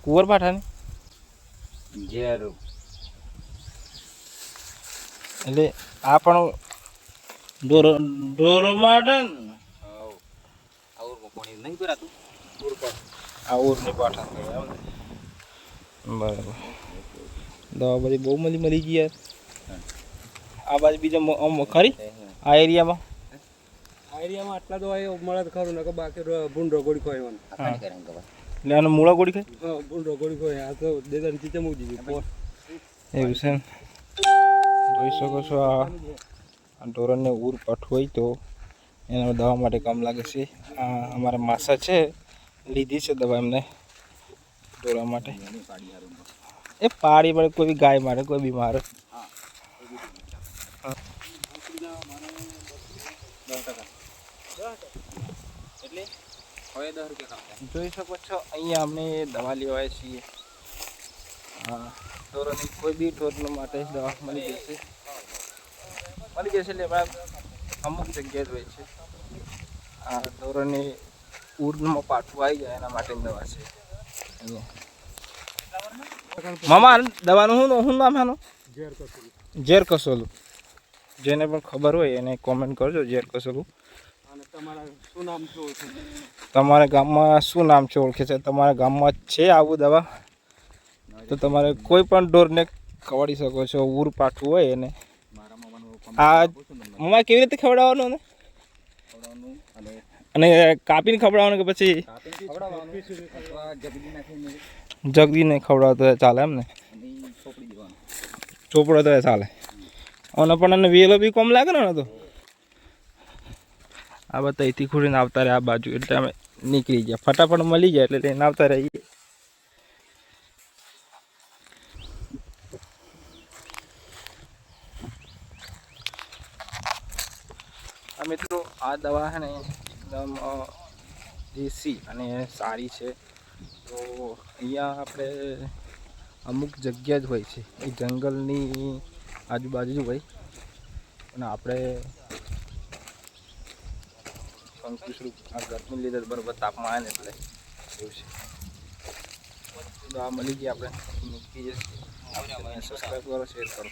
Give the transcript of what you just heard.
કુંવર પાઠાની ઝેર એટલે આ પણ ઢોરો માટે આવું પાણી નહીં કરાતું આ ઉરની પાઠા બરાબર દવા બધી બહુ મળી ગઈ યાર આ બાજુ બીજા ખરી આ એરિયામાં આટલા તો મળે તો ખરું ને બાકી ભૂંડો ગોળી ખોય એટલે આનો મૂળા ગોળી ખાય ભૂંડો ગોળી ખોય આ તો દેદાની ચીચે મૂકી દીધી એવું છે જોઈ શકો છો આ ઢોરને ઉર પાઠું હોય તો એના દવા માટે કામ લાગે છે આ અમારા માસા છે લીધી છે દવા એમને ઢોરા માટે એ પાડી પડે કોઈ બી ગાય માટે કોઈ બીમાર જોઈ શકો છો અહીંયા અમને દવા લેવાય છીએ ઢોરોની કોઈ બી ઢોર માટે દવા મળી જશે એટલે અમુક જગ્યાએ જ હોય છે આ ઢોરોની ઉરમાં પાઠું આવી જાય એના માટેની દવા છે મામા દવાનું શું નામ આનું ઝેર કસોલું જેને પણ ખબર હોય એને કોમેન્ટ કરજો ઝેર કસોલું તમારા ગામમાં શું નામ છે ઓળખે છે તમારા ગામમાં છે આવું દવા તો તમારે કોઈ પણ ઢોરને ખવડાવી શકો છો ઉર પાઠું હોય એને આ મમ્મા કેવી રીતે ખવડાવવાનું અને કાપીને ખવડાવવાનું કે પછી જગદીને ખવડાવતો ચાલે એમ ને ચોપડો તો ચાલે અને પણ એને વેલો બી કમ લાગે ને તો આ બધા અહીંથી ખોડીને આવતા રહે આ બાજુ એટલે અમે નીકળી ગયા ફટાફટ મળી જાય એટલે લઈને આવતા રહીએ મિત્રો આ દવા છે ને એકદમ દેશી અને સારી છે તો અહીંયા આપણે અમુક જગ્યા જ હોય છે એ જંગલની આજુબાજુ જ હોય અને આપણે સંકુશરૂપ આ ગરમી લીધે બરાબર તાપમાન આવે ને એટલે એવું છે દવા મળી ગઈ આપણે મૂકી જશે સબસ્ક્રાઈબ કરો શેર કરો